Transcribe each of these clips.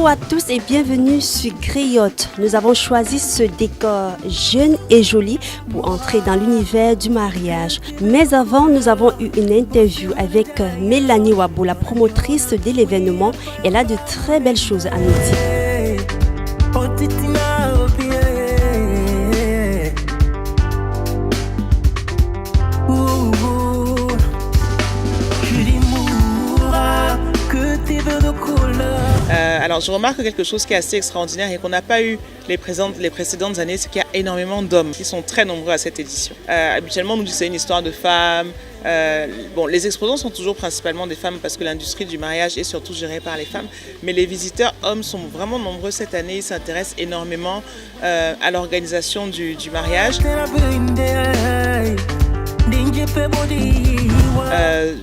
Bonjour à tous et bienvenue sur Griotte. Nous avons choisi ce décor jeune et joli pour entrer dans l'univers du mariage. Mais avant, nous avons eu une interview avec Mélanie Wabo, la promotrice de l'événement. Elle a de très belles choses à nous dire. Alors je remarque quelque chose qui est assez extraordinaire et qu'on n'a pas eu les précédentes années, c'est qu'il y a énormément d'hommes qui sont très nombreux à cette édition. Habituellement, on nous dit que c'est une histoire de femmes. Les exposants sont toujours principalement des femmes parce que l'industrie du mariage est surtout gérée par les femmes. Mais les visiteurs hommes sont vraiment nombreux cette année. Ils s'intéressent énormément à l'organisation du mariage.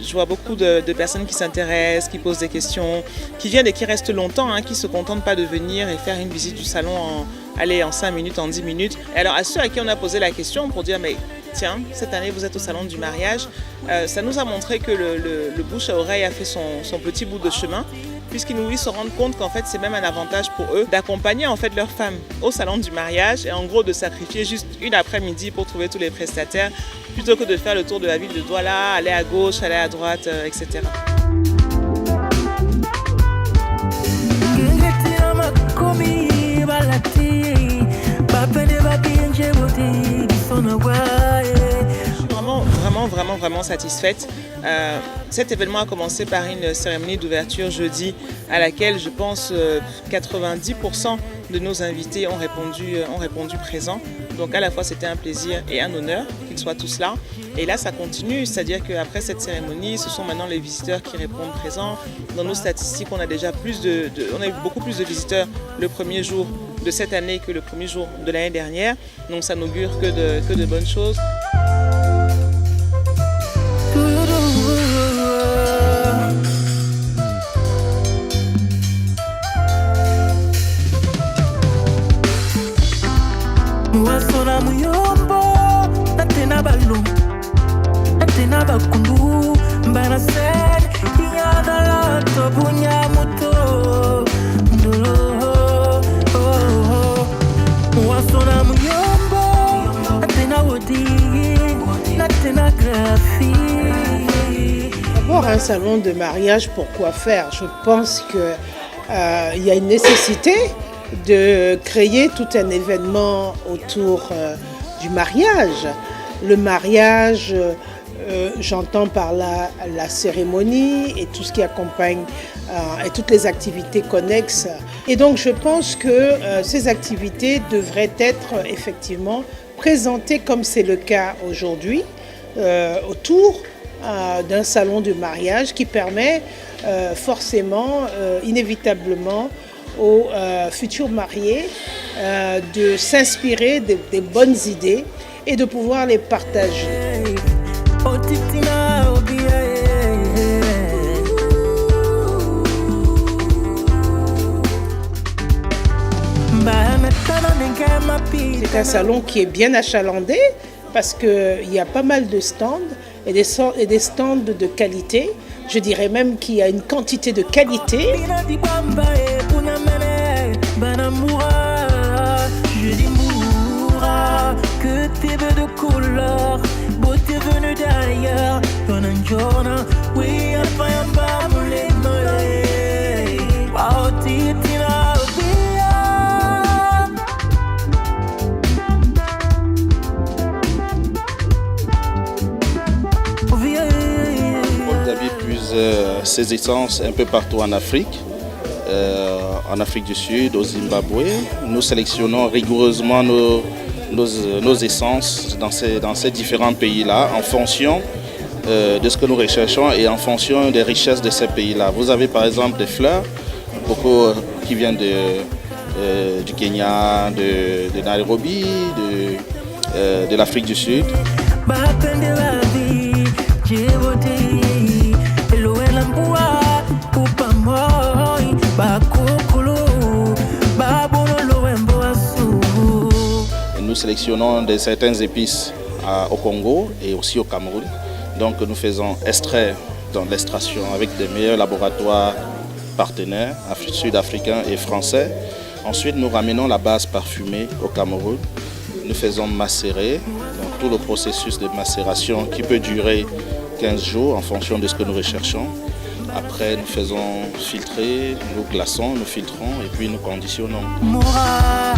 Je vois beaucoup de personnes qui s'intéressent, qui posent des questions, qui viennent et qui restent longtemps, qui ne se contentent pas de venir et faire une visite du salon en 5 minutes, en 10 minutes. Et alors à ceux à qui on a posé la question pour dire mais tiens, cette année vous êtes au salon du mariage, ça nous a montré que le bouche à oreille a fait son petit bout de chemin, puisqu'ils nous se rendent compte qu'en fait c'est même un avantage pour eux d'accompagner en fait leurs femmes au salon du mariage et en gros de sacrifier juste une après-midi pour trouver tous les prestataires plutôt que de faire le tour de la ville de Douala, aller à gauche, aller à droite, etc. Vraiment satisfaite. Cet événement a commencé par une cérémonie d'ouverture jeudi à laquelle je pense 90% de nos invités ont répondu présents. Donc à la fois c'était un plaisir et un honneur qu'ils soient tous là. Et là ça continue, c'est-à-dire qu'après cette cérémonie, ce sont maintenant les visiteurs qui répondent présents. Dans nos statistiques, on a déjà on a eu beaucoup plus de visiteurs le premier jour de cette année que le premier jour de l'année dernière. Donc ça n'augure que de bonnes choses. D'abord, un salon de mariage, pourquoi faire? Je pense qu'il y a une nécessité de créer tout un événement autour du mariage. Le mariage, j'entends par là la cérémonie et tout ce qui accompagne et toutes les activités connexes. Et donc je pense que ces activités devraient être effectivement présentées comme c'est le cas aujourd'hui autour d'un salon de mariage qui permet forcément, inévitablement, aux futurs mariés de s'inspirer des bonnes idées et de pouvoir les partager. C'est un salon qui est bien achalandé parce qu'il y a pas mal de stands et des stands de qualité. Je dirais même qu'il y a une quantité de qualité. Que tes vœux de couleur, beauté venue d'ailleurs. On diffuse ces essences un peu partout en Afrique du Sud, au Zimbabwe. Nous sélectionnons rigoureusement nos essences dans ces différents pays-là en fonction de ce que nous recherchons et en fonction des richesses de ces pays-là. Vous avez par exemple des fleurs, beaucoup qui viennent du Kenya, de Nairobi, de l'Afrique du Sud. Nous sélectionnons certaines épices au Congo et aussi au Cameroun. Donc nous faisons extraire dans l'extraction avec des meilleurs laboratoires partenaires sud-africains et français. Ensuite, nous ramenons la base parfumée au Cameroun. Nous faisons macérer, donc tout le processus de macération qui peut durer 15 jours en fonction de ce que nous recherchons. Après, nous faisons filtrer, nous glaçons, nous filtrons et puis nous conditionnons. Mora,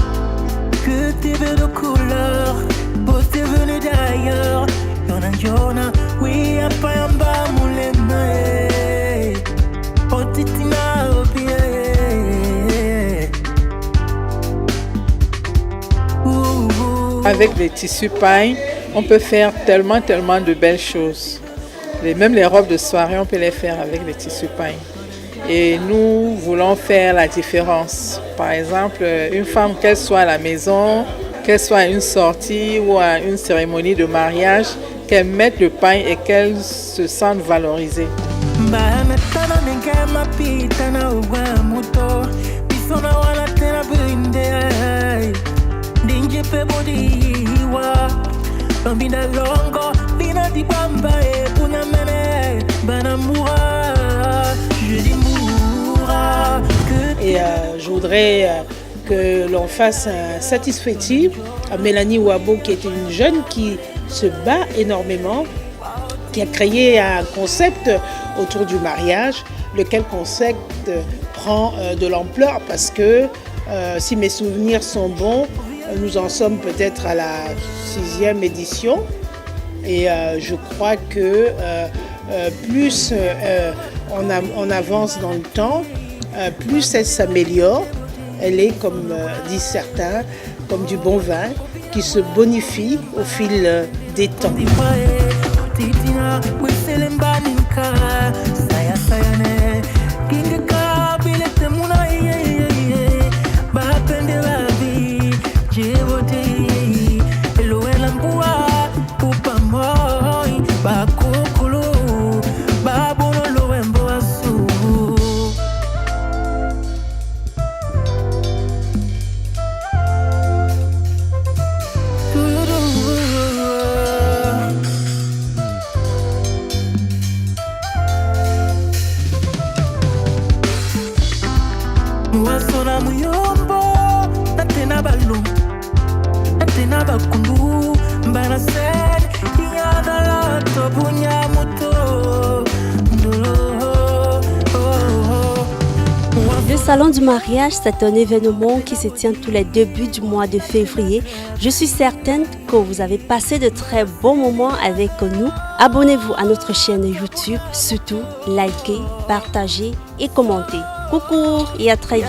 que tes veux de couleur, beau t'es venu d'ailleurs. Yona, oui, à Payamba, moulin, oh, titina, oh, bien. Avec les tissus paille, on peut faire tellement de belles choses. Même les robes de soirée, on peut les faire avec les tissus paille. Et nous voulons faire la différence. Par exemple, une femme, qu'elle soit à la maison, qu'elle soit à une sortie ou à une cérémonie de mariage, qu'elle mette le paille et qu'elle se sente valorisée. Et je voudrais que l'on fasse un satisfecit à Mélanie Wabo, qui est une jeune qui se bat énormément, qui a créé un concept autour du mariage, lequel concept prend de l'ampleur parce que si mes souvenirs sont bons, nous en sommes peut-être à la 6e édition et je crois que plus on avance dans le temps, plus elle s'améliore. Elle est, comme disent certains, comme du bon vin qui se bonifie au fil des temps. Le salon du mariage, c'est un événement qui se tient tous les débuts du mois de février. Je suis certaine que vous avez passé de très bons moments avec nous. Abonnez-vous à notre chaîne YouTube, surtout likez, partagez et commentez. Coucou et à très vite.